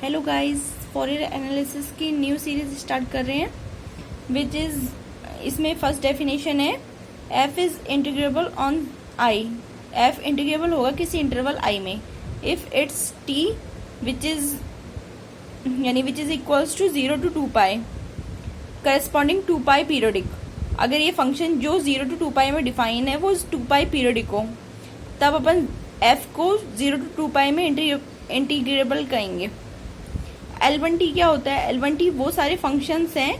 Hello guys, Fourier analysis की new series start कर रहे हैं विच इज इसमें फर्स्ट डेफिनेशन है F is integrable on I. F integrable होगा किसी इंटरवल आई में if it's T which is equals to 0 to 2 pi corresponding 2 pi periodic. अगर ये फंक्शन जो 0 to 2 पाई में डिफाइन है वो 2 पाई पीरियडिक हो तब अपन एफ को 0 to 2 पाई में इंटीग्रेबल करेंगे। L1t क्या होता है? L1t वो सारे फंक्शंस हैं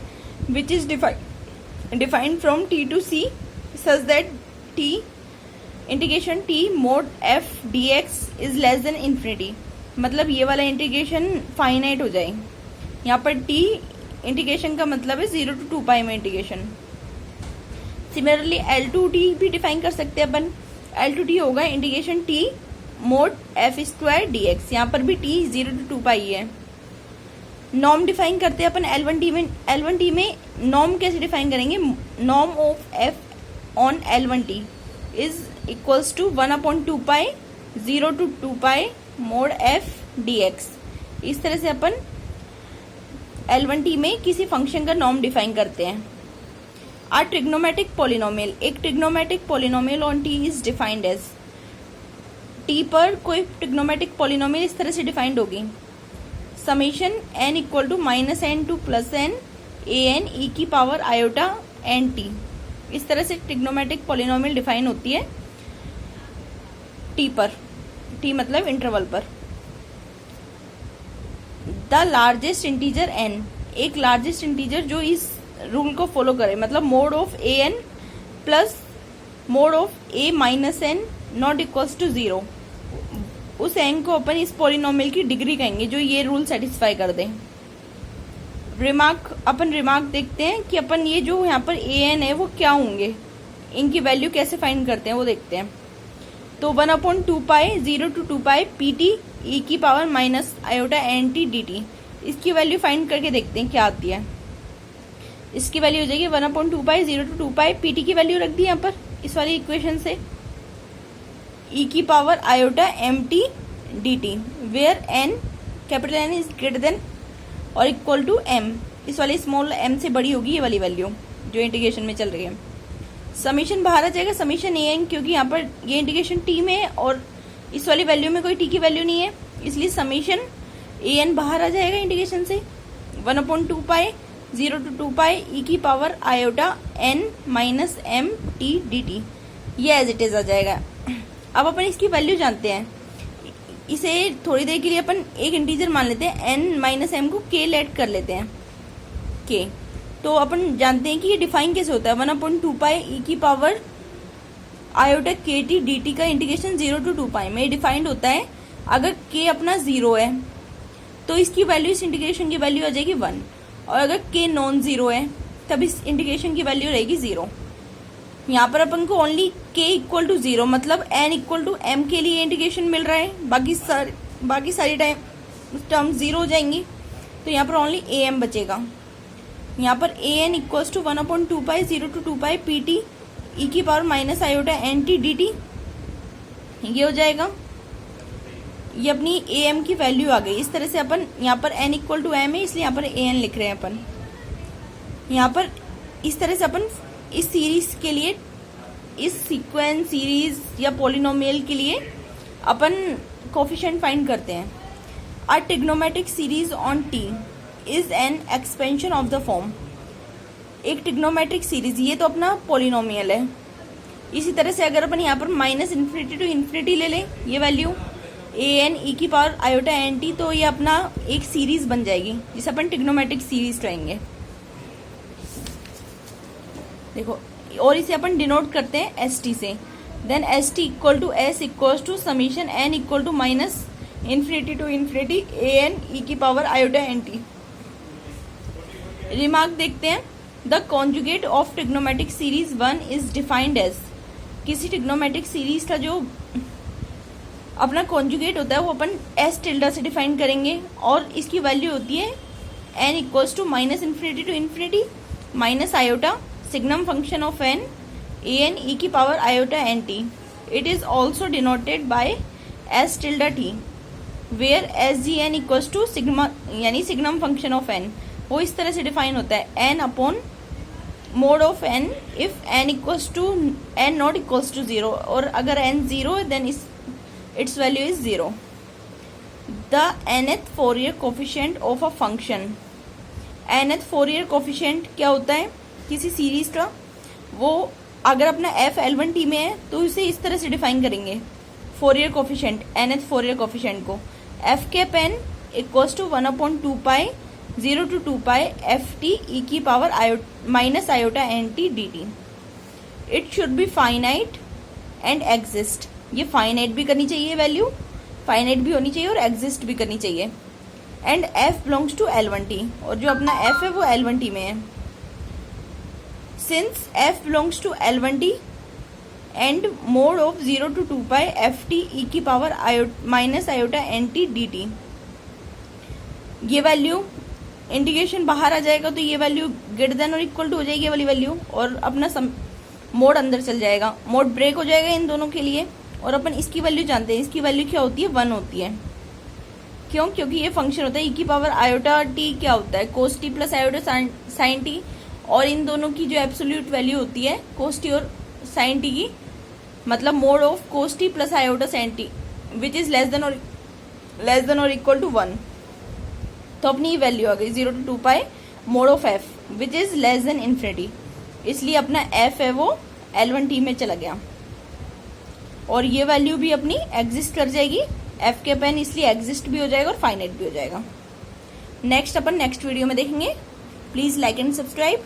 which is defined from t to c such that t integration t mode f dx is less then infinity. मतलब ये वाला इंटीग्रेशन फाइनाइट हो जाए। यहाँ पर t इंटीग्रेशन का मतलब है 0 to 2 पाई में इंटीग्रेशन। सिमिलरली L2t भी डिफाइन कर सकते हैं अपन। L2t होगा integration t mode f square dx। यहाँ पर भी t 0 to 2 पाई है। नॉर्म डिफाइन करते हैं अपन L1t में नॉर्म कैसे डिफाइन करेंगे? Norm of f on L1t is equals to 1/2 pi 0 to 2 pi mod f dx। इस तरह से अपन L1t में किसी फंक्शन का नॉर्म डिफाइन करते हैं। आ ट्रिग्नोमेट्रिक पॉलिनोमियल, एक trigonometric polynomial on t is defined as. t पर कोई ट्रिग्नोमेट्रिक पॉलिनोमियल इस तरह से डिफाइंड होगी summation n equal to -n to +n an e की पावर आयोटा n t। इस तरह से ट्रिग्नोमेट्रिक पॉलिनोमियल डिफाइन होती है t पर, t मतलब इंटरवल पर। द लार्जेस्ट इंटीजर n, एक लार्जेस्ट इंटीजर जो इस रूल को फॉलो करे, मतलब mod of an plus mod of a minus n not equals to 0, उस n को अपन इस पॉलिनोमियल की डिग्री कहेंगे जो ये रूल सेटिस्फाई कर दे। अपन रिमार्क देखते हैं कि अपन ये जो यहाँ पर an है वो क्या होंगे, इनकी वैल्यू कैसे फाइंड करते हैं वो देखते हैं। तो 1/2 pi 0 to 2 pi pt e की power minus iota N T D T, इसकी वैल्यू फाइंड करके देखते हैं क्या आती है। इसकी वैल्यू हो जाएगी 1/2 पाई 0 to 2 पाई pt की वैल्यू रख दी यहाँ पर इस वाली इक्वेशन से e की power iota M T D T where n capital N is greater than और इक्वल टू m। इस वाली स्मॉल m से बड़ी होगी ये वाली वैल्यू जो इंटीग्रेशन में चल रही है। समीशन बाहर आ जाएगा, समीशन an, क्योंकि यहाँ पर ये इंटीग्रेशन t में है और इस वाली वैल्यू में कोई t की वैल्यू नहीं है, इसलिए समीशन an बाहर आ जाएगा इंटीग्रेशन से। 1/2 पाई 0 to 2 पाई e की power iota n minus M T D T, ये एज इट इज आ जाएगा। अब अपन इसकी वैल्यू जानते हैं, इसे थोड़ी देर के लिए अपन एक इंटीजर मान लेते हैं n माइनस एम को k लेट कर लेते हैं k। तो अपन जानते हैं कि ये डिफाइन कैसे होता है। 1/2 पाई e की पावर आयोटा के टी डी टी का इंटीग्रेशन 0 to 2 पाई में डिफाइंड होता है। अगर k अपना 0 है तो इसकी वैल्यू, इस इंटीग्रेशन की वैल्यू आ जाएगी 1, और अगर k नॉन 0 है तब इस इंटीग्रेशन की वैल्यू रहेगी 0। यहाँ पर अपन को ओनली k इक्वल टू 0 मतलब n इक्वल टू m के लिए इंटीग्रेशन मिल रहा है, बाकी सारी टर्म 0 हो जाएंगी, तो यहाँ पर ओनली am बचेगा। यहाँ पर an equals to 1/2 pi 0 to 2 pi pt e की power minus iota N T D T, ये हो जाएगा। ये अपनी am की वैल्यू आ गई। इस तरह से अपन यहाँ पर n इक्वल टू m है इसलिए यहाँ पर an लिख रहे हैं अपन। यहाँ पर इस तरह से अपन इस सीरीज के लिए, इस सीक्वेंस सीरीज या पॉलिनोमियल के लिए अपन कोफिशिएंट फाइंड करते हैं। A trigonometric series on t is an expansion of the form. एक ट्रिग्नोमेट्रिक सीरीज, ये तो अपना पॉलिनोमियल है। इसी तरह से अगर अपन यहाँ पर -∞ टू इन्फिनिटी ले लें ये वैल्यू an e की पावर आयोटा एन टी, तो ये अपना एक सीरीज बन जाएगी जिसे अपन ट्रिग्नोमेट्रिक सीरीज कहेंगे। देखो, और इसे अपन डिनोट करते हैं एस टी से। Then S T equal to S equal to summation N equal to -∞ to infinity an e की power iota N T. Remark देखते हैं, the conjugate of trigonometric series 1 is defined as. किसी trigonometric series का जो अपना conjugate होता है वो अपन एस टिल्डा से डिफाइन करेंगे, और इसकी वैल्यू होती है n equals to -∞ to infinity minus iota signum function of n an e की power iota N T. It is also denoted by s tilde t। Where S G N equals to sigma यानी signum function of N, वो इस तरह से define होता है N upon mod of N if N equals to N not equals to zero, और अगर N zero है then it's value is zero. The nth Fourier coefficient of a function, nth Fourier coefficient क्या होता है किसी series का, वो अगर अपना f L1t में है तो इसे इस तरह से डिफाइन करेंगे Fourier coefficient, nth Fourier coefficient को f cap n equals to 1/2 0 to 2 ft e की power minus iota N T D T. It should be finite and exist, ये फाइनाइट भी करनी चाहिए वैल्यू, फाइनाइट भी होनी चाहिए और एग्जिस्ट भी करनी चाहिए। And f belongs to L1t, और जो अपना f है वो L1t में है। Since f belongs to L1t and mod of 0 to 2 ft e की power minus iota N T D T, ये वैल्यू इंटीग्रेशन बाहर आ जाएगा तो ये वैल्यू ग्रेटर देन और इक्वल टू हो जाएगी ये वाली वैल्यू, और अपना मोड अंदर चल जाएगा, मोड ब्रेक हो जाएगा इन दोनों के लिए। और अपन इसकी वैल्यू जानते हैं, इसकी वैल्यू क्या होती है 1 होती है। क्यों? क्योंकि ये फंक्शन होता है e की पावर आयोटा टी क्या होता है cos T plus iota sine T, और इन दोनों की जो एब्सोल्यूट वैल्यू होती है कोस टी और साइन टी की, मतलब mod of cos T plus iota sine T which is less than और इक्वल टू 1। तो अपनी ये वैल्यू आ गई 0 to 2 mode of f which is less then infinity, इसलिए अपना f है वो L1t में चला गया, और ये वैल्यू भी अपनी एग्जिस्ट कर जाएगी, f के पेन इसलिए एग्जिस्ट भी हो जाएगा और फाइनाइट भी हो जाएगा। नेक्स्ट अपन नेक्स्ट वीडियो में देखेंगे। Please like and subscribe.